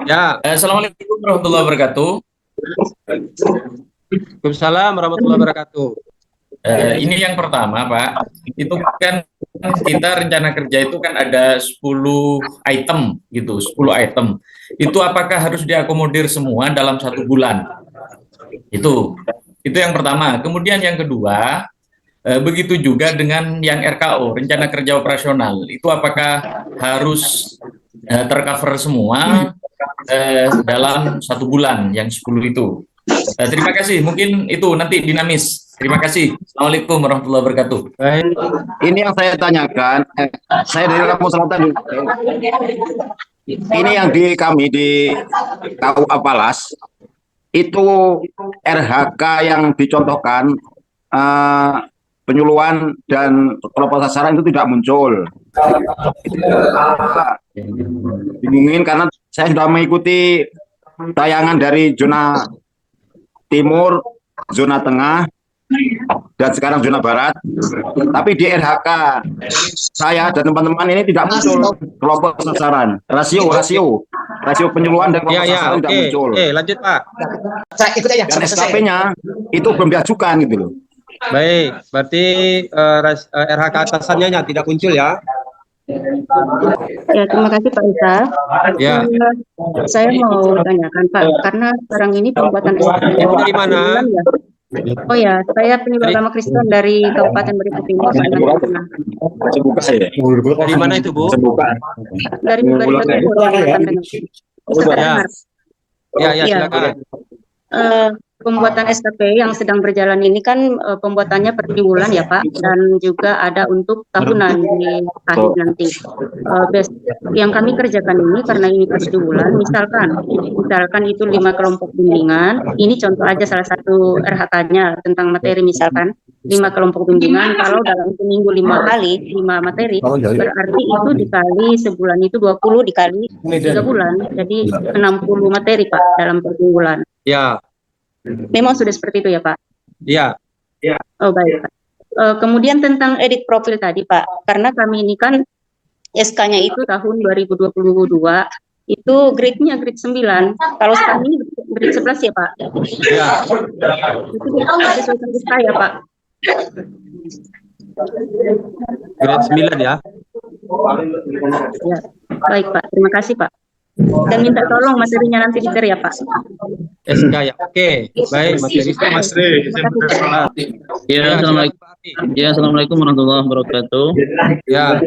Ya, Assalamualaikum warahmatullahi wabarakatuh. Waalaikumsalam warahmatullahi wabarakatuh. Ini yang pertama, Pak. Itu kan kita rencana kerja itu kan ada 10 item gitu, 10 item. Itu apakah harus diakomodir semua dalam 1 bulan? Itu yang pertama. Kemudian yang kedua, begitu juga dengan yang RKO, rencana kerja operasional. Itu apakah harus tercover semua dalam 1 bulan yang 10 itu? Terima kasih. Mungkin itu nanti dinamis. Terima kasih. Assalamualaikum warahmatullahi wabarakatuh. Baik, Ini yang saya tanyakan, saya dari Lampung Selatan. Ini yang di kami di KUA Palas, itu RHK yang dicontohkan eh, penyuluhan dan kelompok sasaran itu tidak muncul. Bingungin karena saya sudah mengikuti tayangan dari zona timur, zona tengah, dan sekarang zona barat. Tapi di RHK saya dan teman-teman ini tidak muncul kelompok sasaran. Rasio penyuluhan dan ya, kelompok ya, sasaran tidak oke. muncul. Lanjut Pak. Saya ikut aja Dan sampai selesai. SKP-nya itu belum diajukan gitu loh. Baik, berarti RHK atasannya yang tidak muncul ya. Ya, terima kasih Pak Isa. Ya, Saya mau tanyakan Pak, karena sekarang ini pembuatan SKP Ibu dari mana? ya. Oh ya, saya penyuluh agama Kristen dari Kabupaten Barisan Timur, Kalimantan Tengah. Dari mana itu Bu? Dari Barisan Timur, Kalimantan Tengah. Bisa Pak Ya, dengar? ya, Iya. silakan. Pembuatan SKP yang sedang berjalan ini kan pembuatannya per bulan ya Pak, dan juga ada untuk tahunan di akhir nanti. Yang kami kerjakan ini karena ini per bulan, misalkan itu 5 kelompok bimbingan. Ini contoh aja salah satu RHK-nya tentang materi, misalkan 5 kelompok bimbingan. Kalau dalam seminggu 5 kali 5 materi, berarti itu dikali sebulan itu 20 dikali 3 bulan, jadi 60 materi Pak dalam per bulan. Ya, Memang sudah seperti itu ya Pak? ya, Oh baik Pak. Kemudian tentang edit profil tadi Pak, karena kami ini kan SK-nya itu tahun 2022, itu grade-nya grade 9. Kalau sekarang ini grade 11 ya Pak? ya. Itu sesuai SK ya Pak? Grade 9 ya. Ya. Baik Pak, terima kasih Pak. Dan minta tolong materinya nanti di-share ya Pak. SK ya. Oke, baik materi. Terima kasih. Ya, assalamualaikum warahmatullahi wabarakatuh. Ya,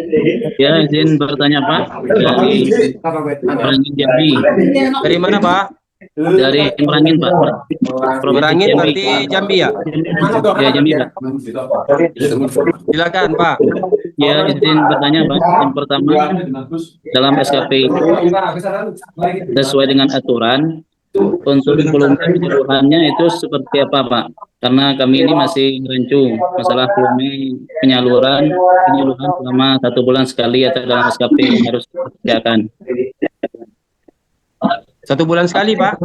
Ya, izin bertanya Pak dari Merangin Jambi. dari mana Pak? Dari Merangin Pak. Merangin berarti Jambi ya. Ya, Jambi Pak. Silakan Pak. Ya, izin bertanya Pak. Yang pertama, dalam SKP sesuai dengan aturan untuk volume penyalurannya itu seperti apa Pak? Karena kami ini masih rancu masalah volume penyaluran selama 1 bulan sekali atau dalam SKP yang harus dikerjakan. 1 bulan sekali Pak.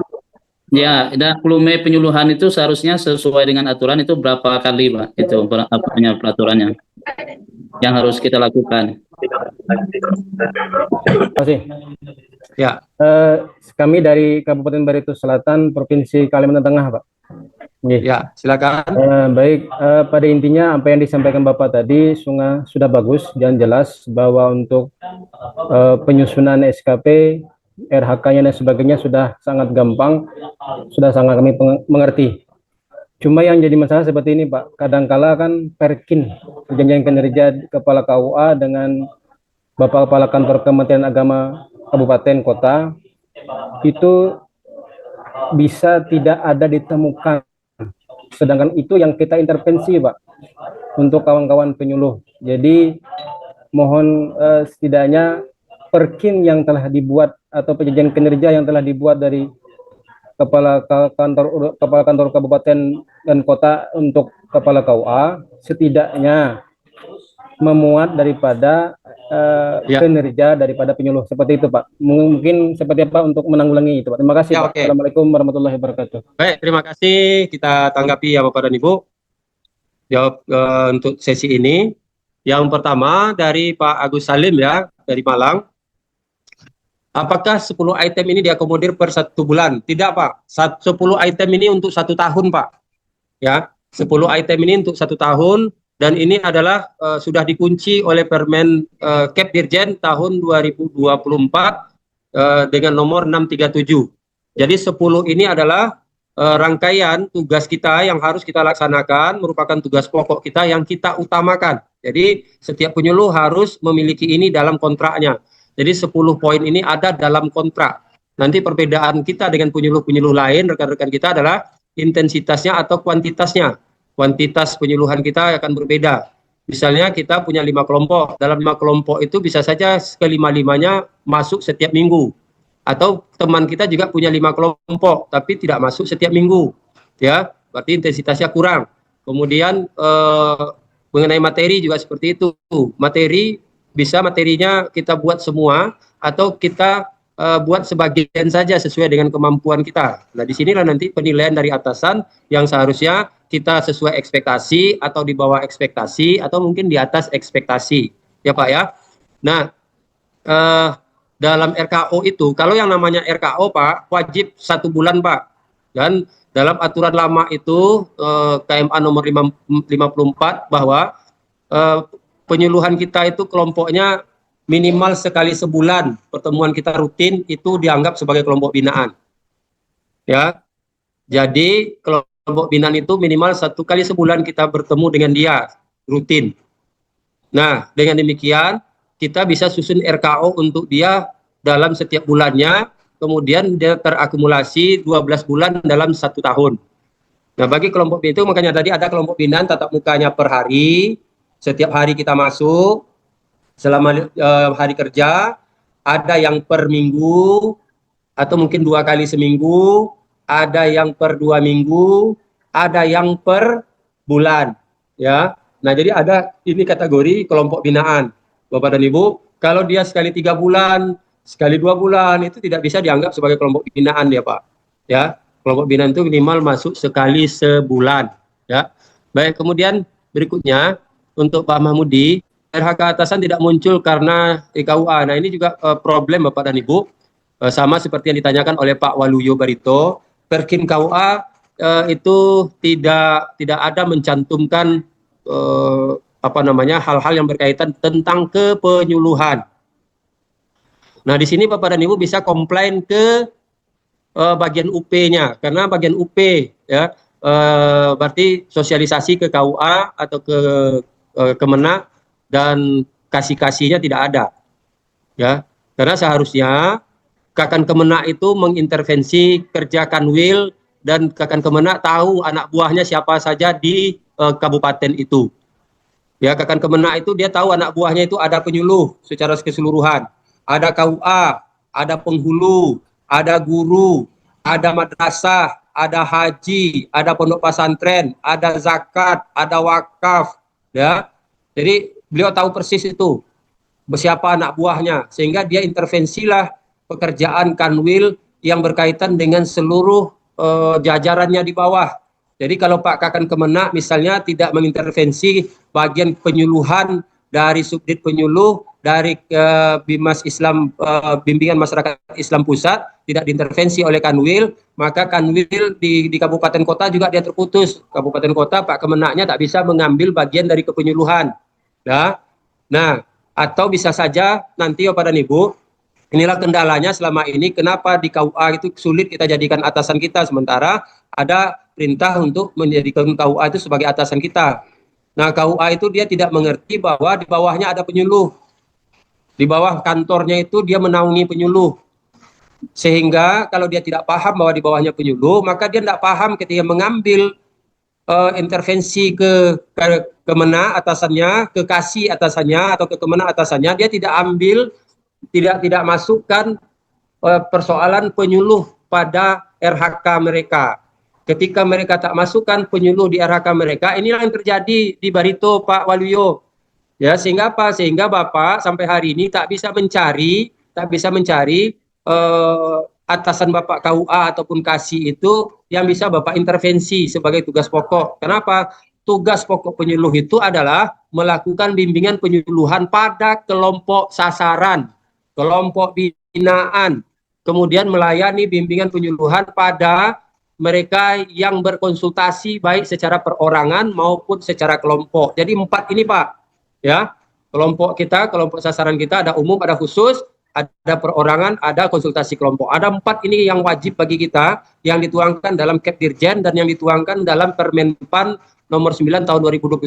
Ya, dan volume penyuluhan itu seharusnya sesuai dengan aturan itu berapa kali Pak? Itu apanya peraturannya yang harus kita lakukan. Terima kasih. Ya, Kami dari Kabupaten Baritus Selatan, Provinsi Kalimantan Tengah, Pak. Nggih. ya, silakan. Baik, pada intinya apa yang disampaikan Bapak tadi sudah bagus dan jelas bahwa untuk penyusunan SKP, RHK-nya dan sebagainya sudah sangat gampang, sudah sangat kami mengerti. Cuma yang jadi masalah seperti ini Pak, kadangkala kan perkin, perjanjian kinerja Kepala KUA dengan Bapak Kepala Kantor Kementerian Agama Kabupaten Kota itu bisa tidak ada ditemukan, sedangkan itu yang kita intervensi Pak untuk kawan-kawan penyuluh. Jadi mohon setidaknya perkin yang telah dibuat atau perjanjian kinerja yang telah dibuat dari kepala kantor kabupaten dan kota untuk kepala KUA setidaknya memuat daripada kinerja daripada penyuluh, seperti itu Pak. Mungkin seperti apa untuk menanggulangi itu Pak. Terima kasih Ya, Pak. oke. Assalamualaikum warahmatullahi wabarakatuh. Baik, terima kasih. Kita tanggapi ya Bapak dan Ibu. Jawab untuk sesi ini. Yang pertama dari Pak Agus Salim ya, dari Malang. apakah 10 item ini diakomodir per 1 bulan? Tidak, Pak. 10 item ini untuk 1 tahun, Pak. Ya, 10 item ini untuk 1 tahun, dan ini adalah sudah dikunci oleh Permen Kep Dirjen tahun 2024 dengan nomor 637. Jadi 10 ini adalah rangkaian tugas kita yang harus kita laksanakan, merupakan tugas pokok kita yang kita utamakan. Jadi setiap penyuluh harus memiliki ini dalam kontraknya. Jadi 10 poin ini ada dalam kontrak. Nanti perbedaan kita dengan penyuluh-penyuluh lain, rekan-rekan kita, adalah intensitasnya atau kuantitasnya. Kuantitas penyuluhan kita akan berbeda. Misalnya kita punya 5 kelompok. Dalam 5 kelompok itu bisa saja kelima-limanya masuk setiap minggu. Atau teman kita juga punya 5 kelompok, tapi tidak masuk setiap minggu. Ya, berarti intensitasnya kurang. Kemudian mengenai materi juga seperti itu. Materi bisa materinya kita buat semua, atau kita buat sebagian saja sesuai dengan kemampuan kita. Nah, disinilah nanti penilaian dari atasan yang seharusnya kita sesuai ekspektasi, atau di bawah ekspektasi, atau mungkin di atas ekspektasi. Ya Pak ya. Nah, dalam RKO itu, kalau yang namanya RKO Pak, wajib 1 bulan Pak. Dan dalam aturan lama itu, KMA nomor 54, bahwa penyuluhan kita itu kelompoknya minimal sekali sebulan, pertemuan kita rutin itu dianggap sebagai kelompok binaan. Ya, jadi kelompok binaan itu minimal 1 kali sebulan kita bertemu dengan dia, rutin. Nah, dengan demikian kita bisa susun RKO untuk dia dalam setiap bulannya, kemudian dia terakumulasi 12 bulan dalam 1 tahun. Nah, bagi kelompok itu makanya tadi ada kelompok binaan tatap mukanya per hari, setiap hari kita masuk, selama hari kerja, ada yang per minggu, atau mungkin 2 kali seminggu, ada yang per 2 minggu, ada yang per bulan. Ya, nah jadi ada ini kategori kelompok binaan, Bapak dan Ibu. Kalau dia sekali 3 bulan, sekali 2 bulan, itu tidak bisa dianggap sebagai kelompok binaan ya Pak. Ya, kelompok binaan itu minimal masuk sekali sebulan. Ya, baik. Kemudian berikutnya untuk Pak Mahmudi, RHK atasan tidak muncul karena IKUA. Nah, ini juga problem Bapak dan Ibu, sama seperti yang ditanyakan oleh Pak Waluyo Barito. Perkim KUA itu tidak ada mencantumkan hal-hal yang berkaitan tentang kepenyuluhan. Nah, di sini Bapak dan Ibu bisa komplain ke bagian UP-nya, karena bagian UP ya berarti sosialisasi ke KUA atau ke Kemenak, dan kasih-kasihnya tidak ada, ya, karena seharusnya Kakan Kemenak itu mengintervensi kerja Kanwil, dan Kakan Kemenak tahu anak buahnya siapa saja di kabupaten itu, ya. Kakan Kemenak itu dia tahu anak buahnya itu ada penyuluh secara keseluruhan, ada KUA, ada penghulu, ada guru, ada madrasah, ada haji, ada pondok pesantren, ada zakat, ada wakaf, ya. Jadi beliau tahu persis itu siapa anak buahnya, sehingga dia intervensilah pekerjaan Kanwil yang berkaitan dengan seluruh jajarannya di bawah. Jadi kalau Pak Kakan Kemenak misalnya tidak mengintervensi bagian penyuluhan dari subdit penyuluh, dari Bimas Islam, Bimbingan Masyarakat Islam Pusat, tidak diintervensi oleh Kanwil, maka Kanwil di kabupaten kota juga dia terputus. Kabupaten kota Pak Kemenaknya tak bisa mengambil bagian dari kepenyuluhan. Ya. Nah, atau bisa saja nanti Bapak dan Ibu, inilah kendalanya selama ini, kenapa di KUA itu sulit kita jadikan atasan kita, sementara ada perintah untuk menjadikan KUA itu sebagai atasan kita. Nah, KUA itu dia tidak mengerti bahwa di bawahnya ada penyuluh. Di bawah kantornya itu dia menaungi penyuluh. Sehingga kalau dia tidak paham bahwa di bawahnya penyuluh, maka dia tidak paham ketika mengambil intervensi ke Kemenak atasannya, ke Kasih atasannya, atau ke Kemenak atasannya, dia tidak ambil, tidak masukkan persoalan penyuluh pada RHK mereka. Ketika mereka tak masukkan penyuluh di RHK mereka, inilah yang terjadi di Barito Pak Waluyo. Ya, sehingga apa? Sehingga Bapak sampai hari ini tak bisa mencari atasan Bapak KUA ataupun Kasih itu yang bisa Bapak intervensi sebagai tugas pokok. Kenapa? Tugas pokok penyuluh itu adalah melakukan bimbingan penyuluhan pada kelompok sasaran, kelompok pembinaan, kemudian melayani bimbingan penyuluhan pada mereka yang berkonsultasi baik secara perorangan maupun secara kelompok. Jadi 4 ini Pak, ya, kelompok kita, kelompok sasaran kita ada umum, ada khusus, ada perorangan, ada konsultasi kelompok. Ada 4 ini yang wajib bagi kita, yang dituangkan dalam Kep Dirjen dan yang dituangkan dalam Permenpan nomor 9 tahun 2021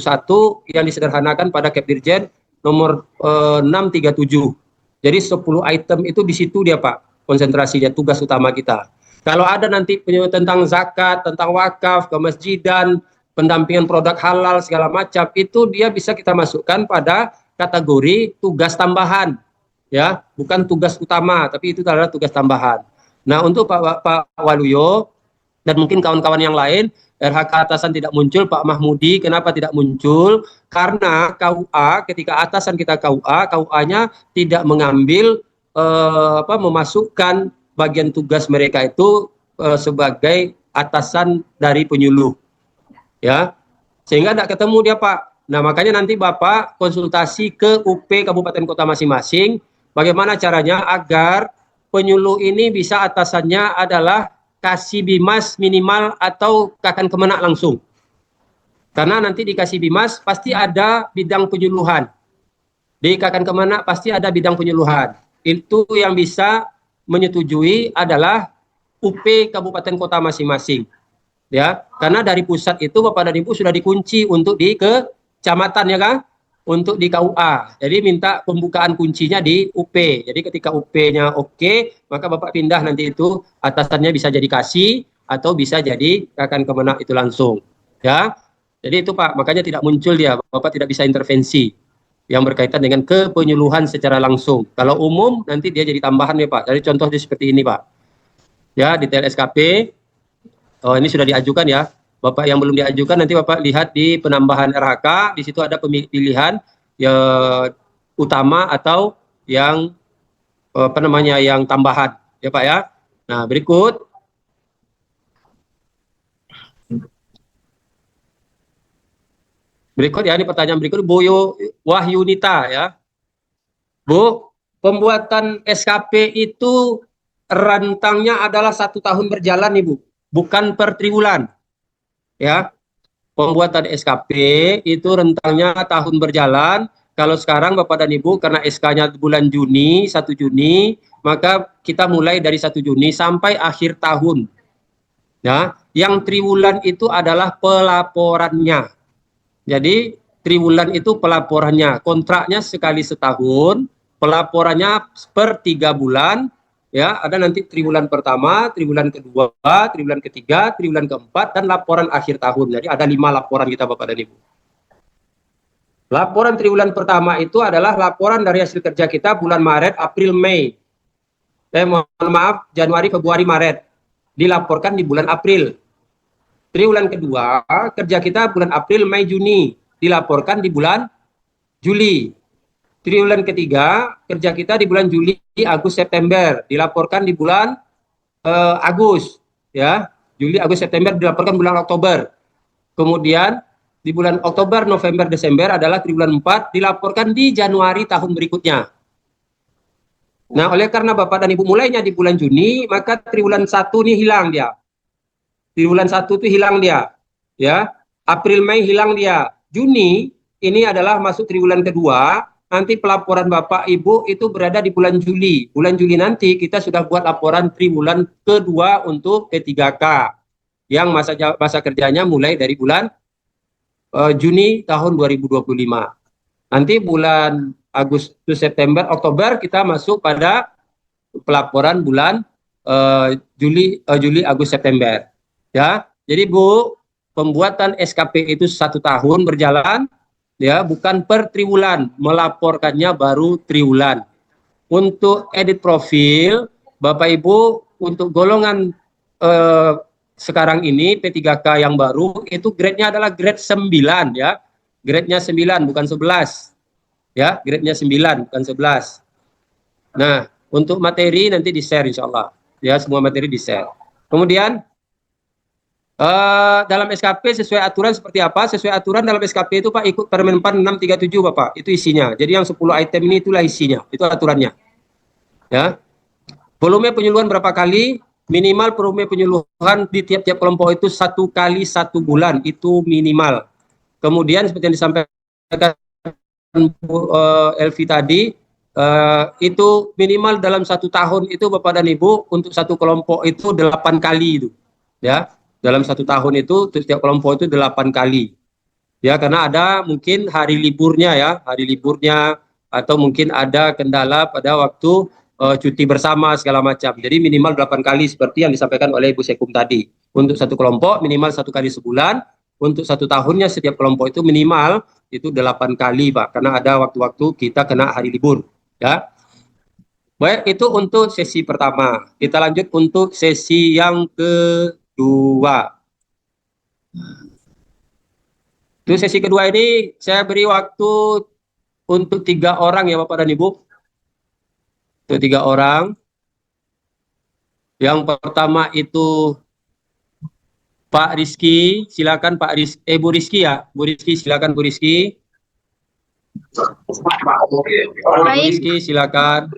yang disederhanakan pada Kep Dirjen nomor 637. Jadi 10 item itu di situ dia Pak, konsentrasinya, tugas utama kita. Kalau ada nanti tentang zakat, tentang wakaf, kemasjidan, pendampingan produk halal segala macam, itu dia bisa kita masukkan pada kategori tugas tambahan, ya, bukan tugas utama, tapi itu adalah tugas tambahan. Nah, untuk Pak Waluyo dan mungkin kawan-kawan yang lain, RHK atasan tidak muncul, Pak Mahmudi, kenapa tidak muncul? Karena KUA, ketika atasan kita KUA-nya tidak mengambil memasukkan bagian tugas mereka itu sebagai atasan dari penyuluh, ya, sehingga tidak ketemu dia Pak. Nah, makanya nanti Bapak konsultasi ke UP kabupaten kota masing-masing, bagaimana caranya agar penyuluh ini bisa atasannya adalah kasih bimas minimal atau Kakan Kemenak langsung. Karena nanti dikasih bimas pasti ada bidang penyuluhan. Di Kakan Kemenak pasti ada bidang penyuluhan. Itu yang bisa menyetujui adalah UP kabupaten kota masing-masing. Ya, karena dari pusat itu Bapak dan Ibu sudah dikunci untuk di kecamatan ya kan? Untuk di KUA. Jadi minta pembukaan kuncinya di UP. Jadi ketika UP-nya oke, maka Bapak pindah nanti itu atasannya bisa jadi kasih atau bisa jadi Kakan Kemenak itu langsung. Ya. Jadi itu Pak, makanya tidak muncul dia. Bapak tidak bisa intervensi yang berkaitan dengan kepenyuluhan secara langsung. Kalau umum nanti dia jadi tambahan ya Pak. Jadi contohnya seperti ini Pak. Ya, detail SKP. Oh, ini sudah diajukan ya. Bapak yang belum diajukan nanti Bapak lihat di penambahan RHK, di situ ada pilihan ya, utama atau yang yang tambahan ya Pak ya. Nah, berikut ya, ini pertanyaan berikut Boyo Wahyunita ya. Bu, pembuatan SKP itu rentangnya adalah 1 tahun berjalan Ibu, bukan per triwulan. Ya, pembuatan SKP itu rentangnya tahun berjalan. Kalau sekarang Bapak dan Ibu karena SK-nya bulan Juni, 1 Juni, maka kita mulai dari 1 Juni sampai akhir tahun. Ya, yang triwulan itu adalah pelaporannya. Jadi triwulan itu pelaporannya, kontraknya sekali setahun, pelaporannya per 3 bulan. Ya, ada nanti triwulan pertama, triwulan kedua, triwulan ketiga, triwulan keempat, dan laporan akhir tahun. Jadi ada 5 laporan kita Bapak dan Ibu. Laporan triwulan pertama itu adalah laporan dari hasil kerja kita bulan Maret, April, Mei. Mohon maaf, Januari, Februari, Maret. Dilaporkan di bulan April. Triwulan kedua, kerja kita bulan April, Mei, Juni. Dilaporkan di bulan Juli. Triwulan ketiga, kerja kita di bulan Juli, Agustus, September, dilaporkan di bulan Agustus, ya, Juli, Agustus, September, dilaporkan bulan Oktober. Kemudian di bulan Oktober, November, Desember adalah triwulan 4, dilaporkan di Januari tahun berikutnya. Nah, oleh karena Bapak dan Ibu mulainya di bulan Juni, maka triwulan 1 ini hilang dia. Triwulan 1 itu hilang dia, ya. April, Mei hilang dia. Juni ini adalah masuk triwulan kedua. Nanti pelaporan Bapak Ibu itu berada di bulan Juli. Bulan Juli nanti kita sudah buat laporan triwulan kedua untuk P3K. Yang masa kerjanya mulai dari bulan Juni tahun 2025. Nanti bulan Agustus, September, Oktober kita masuk pada pelaporan bulan Juli, Agustus, September. Ya, jadi Bu, pembuatan SKP itu 1 tahun berjalan. Ya, bukan per triwulan, melaporkannya baru triwulan. Untuk edit profil, Bapak Ibu, untuk golongan sekarang ini P3K yang baru itu grade-nya adalah grade 9 ya. Grade-nya 9 bukan 11. Ya, grade-nya 9 bukan 11. Nah, untuk materi nanti di-share insyaallah. Ya, semua materi di-share. Kemudian dalam SKP sesuai aturan seperti apa? Sesuai aturan dalam SKP itu Pak ikut Permenpan 637 Bapak, itu isinya. Jadi yang 10 item ini itulah isinya, itu aturannya. Ya. Volume penyuluhan berapa kali? Minimal volume penyuluhan di tiap-tiap kelompok itu 1 kali 1 bulan, itu minimal. Kemudian seperti yang disampaikan Elvi tadi, itu minimal dalam 1 tahun itu Bapak dan Ibu untuk satu kelompok itu 8 kali itu, ya. Dalam 1 tahun itu untuk setiap kelompok itu 8 kali. Ya, karena ada mungkin hari liburnya ya, hari liburnya, atau mungkin ada kendala pada waktu cuti bersama segala macam. Jadi minimal 8 kali seperti yang disampaikan oleh Ibu Sekum tadi. Untuk satu kelompok minimal 1 kali sebulan, untuk 1 tahunnya setiap kelompok itu minimal itu 8 kali, Pak, karena ada waktu-waktu kita kena hari libur, ya. Baik, itu untuk sesi pertama. Kita lanjut untuk sesi yang kedua. Itu sesi kedua ini saya beri waktu untuk 3 orang ya Bapak dan Ibu. Untuk 3 orang. Yang pertama itu Pak Rizky, silakan Pak Rizky, Bu Rizky ya, Bu Rizky silakan Bu Rizky. Bu Rizky silakan.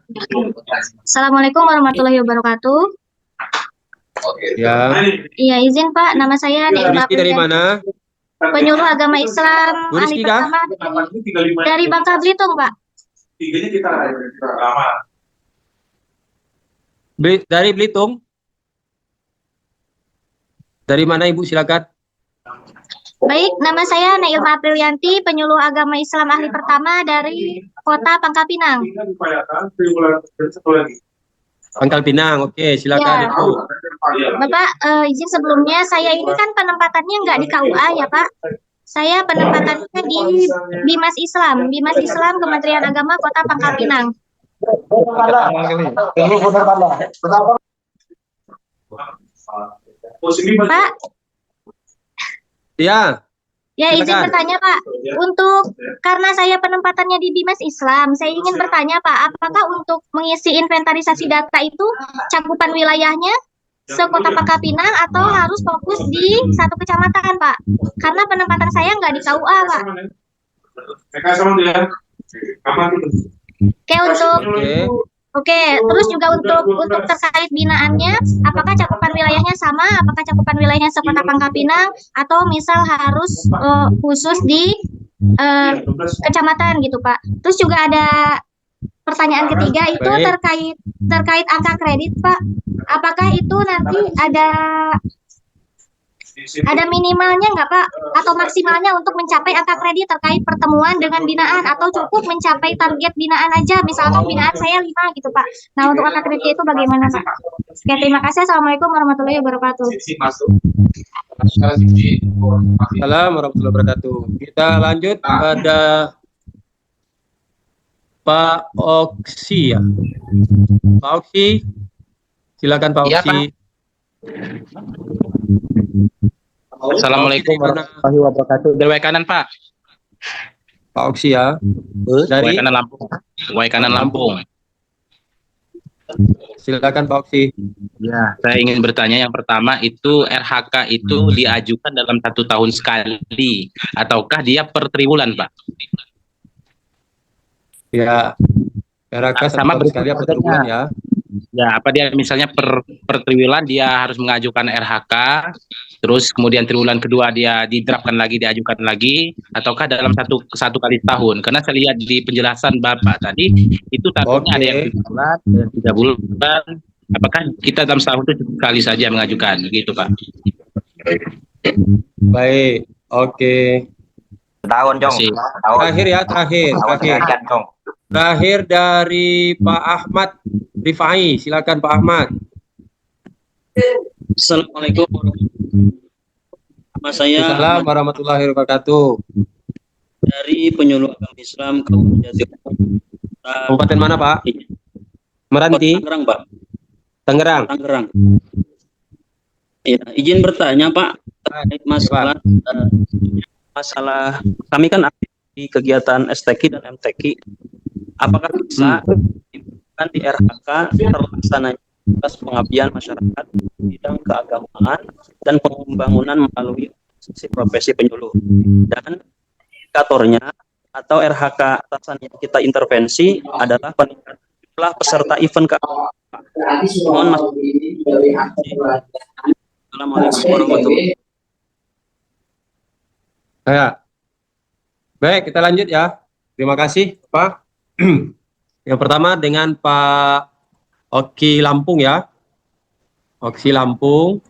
Assalamualaikum warahmatullahi wabarakatuh. Ya. Iya, izin Pak, nama saya Bu Nirma Rizky dari mana? Penyuluh Agama Islam Bu Rizky ahli pertama dari Bangka Belitung, Pak. Dari Belitung. Dari mana Ibu silakan? Baik, nama saya Nailma Aprilianti, penyuluh agama Islam ahli pertama dari Kota Pangkal Pinang. Pangkal Pinang, oke, silakan Ya. Ibu. Bapak, izin sebelumnya saya ini kan penempatannya nggak di KUA ya Pak. Saya penempatannya di Bimas Islam Kementerian Agama Kota Pangkal Pinang. Pak, Ya, ya izin silakan. bertanya Pak, untuk karena saya penempatannya di Bimas Islam, saya ingin bertanya Pak, apakah untuk mengisi inventarisasi data itu cakupan wilayahnya sekota Pangkal Pinang atau harus fokus di satu kecamatan Pak? Karena penempatan saya nggak di KUA Pak. Oke, terus juga untuk terkait binaannya, apakah cakupan wilayahnya sama? Apakah cakupan wilayahnya sekota Pangkal Pinang atau misal harus khusus di kecamatan gitu Pak? Terus juga ada pertanyaan ketiga itu Baik. terkait angka kredit Pak. Apakah itu nanti ada minimalnya nggak Pak? Atau maksimalnya untuk mencapai angka kredit terkait pertemuan dengan binaan atau cukup mencapai target binaan aja? Misalkan binaan saya 5 gitu Pak. Nah untuk angka kredit itu bagaimana Pak? Oke, terima kasih. Assalamualaikum warahmatullahi wabarakatuh. Assalamualaikum warahmatullahi wabarakatuh. Kita lanjut pada Pak Oksi ya. Pak Oksi, silakan Pak Oksi. Assalamualaikum warahmatullahi wabarakatuh. Dari kanan Pak. Pak Oksi ya. Dari kanan Lampung. Kanan Lampung. Silakan Pak Oksi. Ya, saya ingin bertanya yang pertama itu RHK itu diajukan dalam 1 tahun sekali ataukah dia per triwulan Pak? Ya, RHK Sama satu sekali apa triwulan ya? Ya, apa dia misalnya per triwulan dia harus mengajukan RHK, terus kemudian triwulan kedua dia diterapkan lagi, diajukan lagi, ataukah dalam satu kali tahun? Karena saya lihat di penjelasan Bapak tadi itu tahunnya ada yang 3 bulan, ada yang 3 bulan. Apakah kita dalam setahun itu cukup kali saja mengajukan, gitu Pak? Baik, oke. Tahun Jong. Terakhir ya, terakhir. Terakhir dari Pak Ahmad Rifai, silakan Pak Ahmad. Assalamualaikum warahmatullahi wabarakatuh. Assalamualaikum warahmatullahi wabarakatuh. Dari Penyuluh Agama Islam Kabupaten mana Pak? Meranti? Tangerang Pak. Tangerang. Ya, izin bertanya Pak terkait masalah kami kan aktif di kegiatan STQ dan MTQ. Apakah bisa di RHK terlaksananya tugas pengabdian masyarakat bidang keagamaan dan pembangunan melalui sisi profesi penyuluh, dan indikatornya atau RHK atasan yang kita intervensi adalah peningkatan jumlah peserta event Mohon mas. Assalamualaikum warahmatullahi Ya. Baik, kita lanjut ya. Terima kasih, Pak. Yang pertama dengan Pak Oki Lampung ya. Oki Lampung.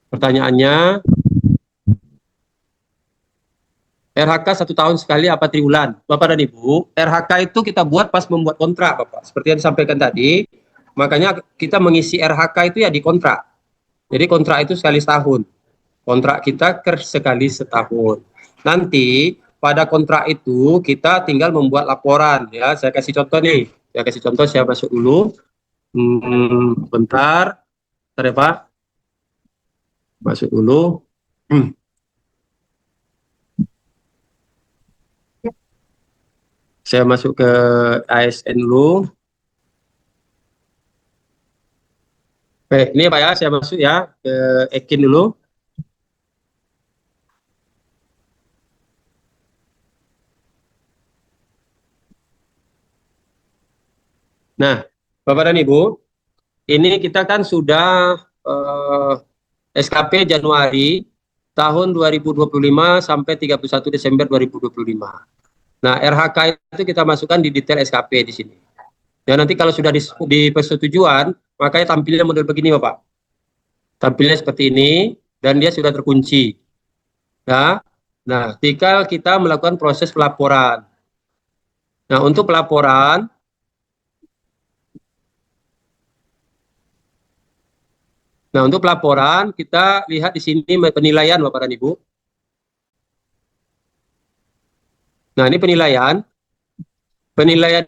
Pertanyaannya, RHK 1 tahun sekali apa triwulan? Bapak dan Ibu, RHK itu kita buat pas membuat kontrak, Bapak. Seperti yang disampaikan tadi, makanya kita mengisi RHK itu ya di kontrak. Jadi kontrak itu sekali setahun. Kontrak kita sekali setahun. Nanti pada kontrak itu kita tinggal membuat laporan ya. Saya kasih contoh nih. Saya kasih contoh, saya masuk dulu. Bentar. Bentar ya Pak. Masuk dulu. Saya masuk ke ASN dulu. Baik, ini Pak ya, saya masuk ya ke Ekin dulu. Nah, Bapak dan Ibu, ini kita kan sudah SKP Januari tahun 2025 sampai 31 Desember 2025. Nah, RHK itu kita masukkan di detail SKP di sini. Ya, nanti kalau sudah di persetujuan, makanya tampilnya model begini, Bapak. Tampilnya seperti ini, dan dia sudah terkunci. Ya. Nah, tinggal kita melakukan proses pelaporan. Nah, untuk pelaporan, kita lihat di sini penilaian, Bapak dan Ibu. Nah, ini penilaian. Penilaian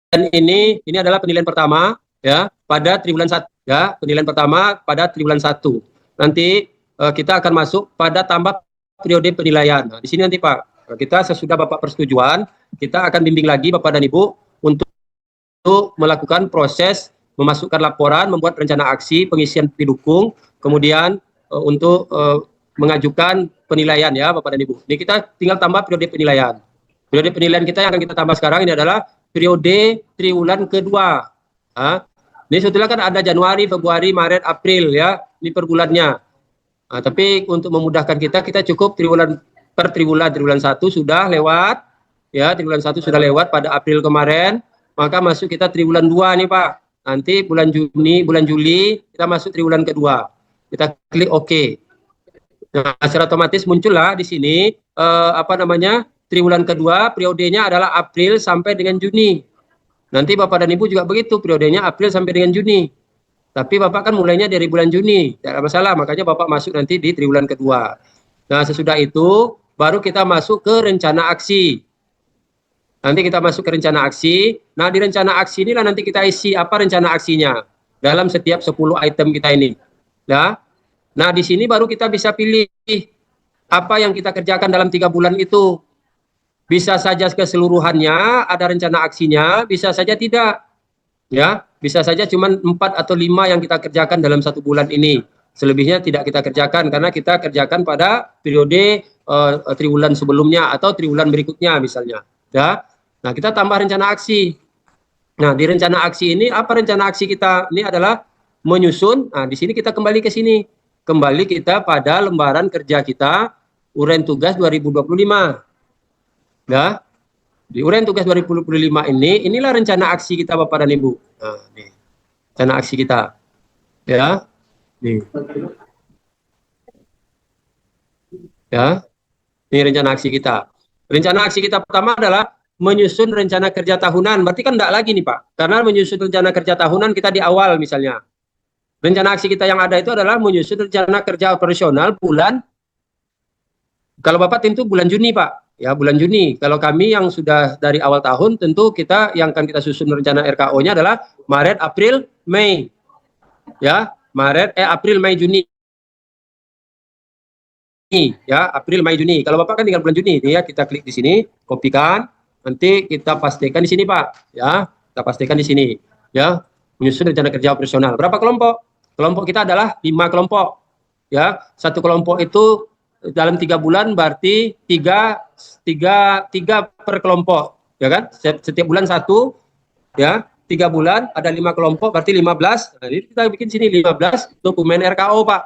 dan ini adalah penilaian pertama ya pada triwulan 1 ya, penilaian pertama pada triwulan 1. Nanti kita akan masuk pada tambah periode penilaian. Nah, di sini nanti Pak, kita sesudah Bapak persetujuan, kita akan bimbing lagi Bapak dan Ibu untuk melakukan proses memasukkan laporan, membuat rencana aksi, pengisian pendukung, kemudian untuk mengajukan penilaian ya Bapak dan Ibu. Ini kita tinggal tambah periode penilaian. Periode penilaian kita yang akan kita tambah sekarang ini adalah periode triwulan kedua. Ini sebetulnya kan ada Januari, Februari, Maret, April ya, ini per bulannya. Tapi untuk memudahkan kita cukup triwulan 1 sudah lewat, ya triwulan 1 sudah lewat pada April kemarin, maka masuk kita triwulan 2 nih Pak. Nanti bulan Juli kita masuk triwulan kedua. Kita klik OK. Nah, secara otomatis muncullah di sini triwulan kedua periodenya adalah April sampai dengan Juni. Nanti Bapak dan Ibu juga begitu, periodenya April sampai dengan Juni. Tapi Bapak kan mulainya dari bulan Juni, tidak ada masalah, makanya Bapak masuk nanti di triwulan kedua. Nah, sesudah itu baru kita masuk ke rencana aksi. Nanti kita masuk ke rencana aksi. Nah, di rencana aksi inilah nanti kita isi apa rencana aksinya dalam setiap 10 item kita ini. Ya. Nah, di sini baru kita bisa pilih apa yang kita kerjakan dalam 3 bulan itu. Bisa saja keseluruhannya ada rencana aksinya, bisa saja tidak. Ya, bisa saja cuma 4 atau 5 yang kita kerjakan dalam 1 bulan ini. Selebihnya tidak kita kerjakan karena kita kerjakan pada periode triwulan sebelumnya atau triwulan berikutnya misalnya. Ya. Nah, kita tambah rencana aksi. Nah, di rencana aksi ini apa rencana aksi kita? Ini adalah menyusun. Nah, di sini kita kembali ke sini. Kembali kita pada lembaran kerja kita uraian tugas 2025. Ya, di uraian tugas 2025 inilah rencana aksi kita Bapak dan Ibu. Nah, nih, rencana aksi kita. Ya, nih. Ya, ini rencana aksi kita. Rencana aksi kita pertama adalah menyusun rencana kerja tahunan. Berarti kan enggak lagi nih Pak, karena menyusun rencana kerja tahunan kita di awal misalnya. Rencana aksi kita yang ada itu adalah menyusun rencana kerja operasional bulan, kalau Bapak tentu bulan Juni Pak. Ya, bulan Juni. Kalau kami yang sudah dari awal tahun, tentu kita yang akan kita susun rencana RKO-nya adalah Maret, April, Mei. Ya, April, Mei, Juni. Ya, April, Mei, Juni. Kalau Bapak kan tinggal bulan Juni, ya kita klik di sini, kopikan, nanti kita pastikan di sini Pak. Ya, kita pastikan di sini. Ya, menyusun rencana kerja operasional. Berapa kelompok? Kelompok kita adalah 5 kelompok. Ya, 1 kelompok itu dalam 3 bulan berarti tiga per kelompok, ya kan? Setiap bulan 1, ya, 3 bulan ada 5 kelompok berarti 15. Nah, ini kita bikin sini 15 dokumen RKO, Pak.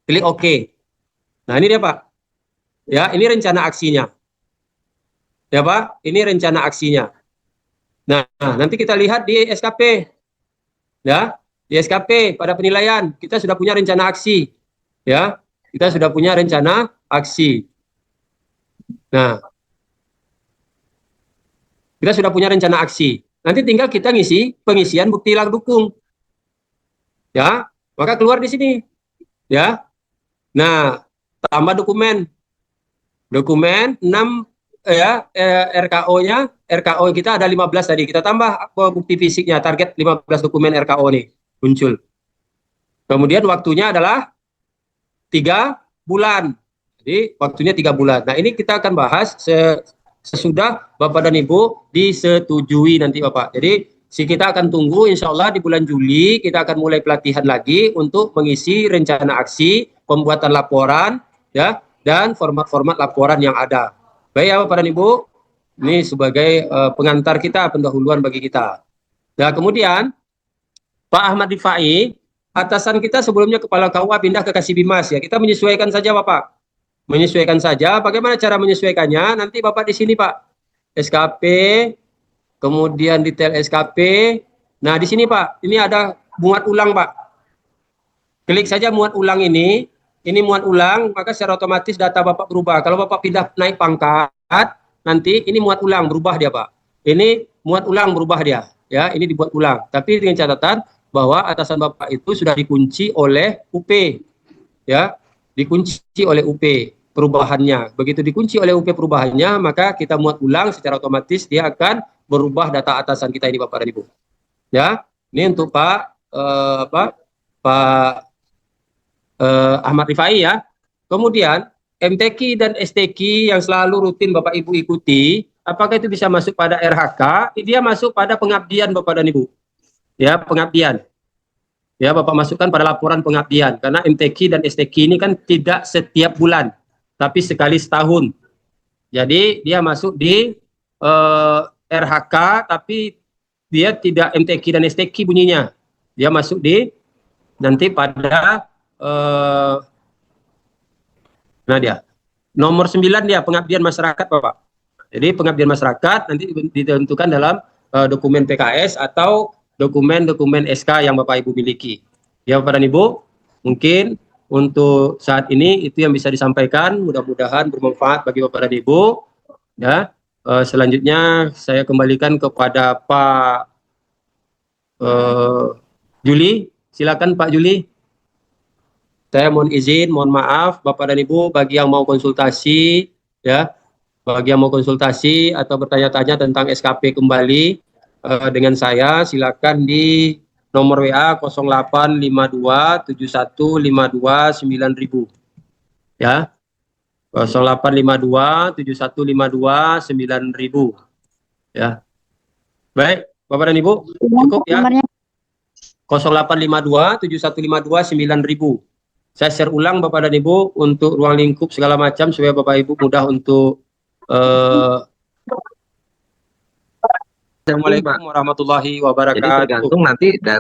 Klik OK. Nah, ini dia, Pak. Ya, ini rencana aksinya. Ya, Pak, ini rencana aksinya. Nah, nanti kita lihat di SKP. Ya, di SKP pada penilaian kita sudah punya rencana aksi. Ya, kita sudah punya rencana aksi. Nah, kita sudah punya rencana aksi. Nanti tinggal kita ngisi pengisian bukti layak dukung. Ya, maka keluar di sini. Ya. Nah, tambah dokumen. Dokumen 6 ya, RKO-nya, RKO kita ada 15 tadi. Kita tambah bukti fisiknya, target 15 dokumen RKO nih muncul. Kemudian waktunya adalah 3 bulan. Jadi waktunya 3 bulan. Nah, ini kita akan bahas sesudah Bapak dan Ibu disetujui nanti, Bapak. Jadi kita akan tunggu, insya Allah di bulan Juli kita akan mulai pelatihan lagi untuk mengisi rencana aksi, pembuatan laporan, ya, dan format-format laporan yang ada. Baik ya Bapak dan Ibu, ini sebagai pengantar kita, pendahuluan bagi kita. Nah, kemudian Pak Ahmad Rifai, atasan kita sebelumnya Kepala KUA pindah ke Kasibimas, ya. Kita menyesuaikan saja, Bapak. Menyesuaikan saja. Bagaimana cara menyesuaikannya? Nanti Bapak di sini, Pak. SKP, kemudian detail SKP. Nah, di sini, Pak, ini ada muat ulang, Pak. Klik saja muat ulang ini muat ulang, maka secara otomatis data Bapak berubah. Kalau Bapak pindah naik pangkat, nanti ini muat ulang, berubah dia, Pak. Ini muat ulang, berubah dia. Ya, ini dibuat ulang. Tapi dengan catatan bahwa atasan Bapak itu sudah dikunci oleh UP. Ya, dikunci oleh UP perubahannya. Begitu dikunci oleh UP perubahannya, maka kita muat ulang, secara otomatis dia akan berubah data atasan kita ini, Bapak dan Ibu. Ya, ini untuk Pak Ahmad Rifai, ya. Kemudian MTQ dan STQ yang selalu rutin Bapak Ibu ikuti, apakah itu bisa masuk pada RHK? Dia masuk pada pengabdian, Bapak dan Ibu. Ya, pengabdian. Ya, Bapak masukkan pada laporan pengabdian, karena MTQ dan STQ ini kan tidak setiap bulan, tapi sekali setahun. Jadi dia masuk di RHK, tapi dia tidak MTQ dan STQ bunyinya. Dia masuk di nanti pada nah dia nomor 9 dia pengabdian masyarakat, Bapak. Jadi pengabdian masyarakat nanti ditentukan dalam dokumen PKS atau dokumen-dokumen SK yang Bapak Ibu miliki. Ya Bapak dan Ibu, mungkin untuk saat ini itu yang bisa disampaikan, mudah-mudahan bermanfaat bagi Bapak dan Ibu. Ya, selanjutnya saya kembalikan kepada Pak Juli. Silakan Pak Juli. Saya mohon izin, mohon maaf Bapak dan Ibu bagi yang mau konsultasi, ya, bagi yang mau konsultasi atau bertanya-tanya tentang SKP kembali dengan saya, silakan di nomor WA 0852 7152 9000, ya, 0852 7152 9000, ya. Baik, Bapak dan Ibu, cukup ya. 0852 7152 9000. Saya share ulang Bapak dan Ibu untuk ruang lingkup segala macam supaya Bapak Ibu mudah untuk Assalamualaikum warahmatullahi wabarakatuh. Jadi tergantung nanti dari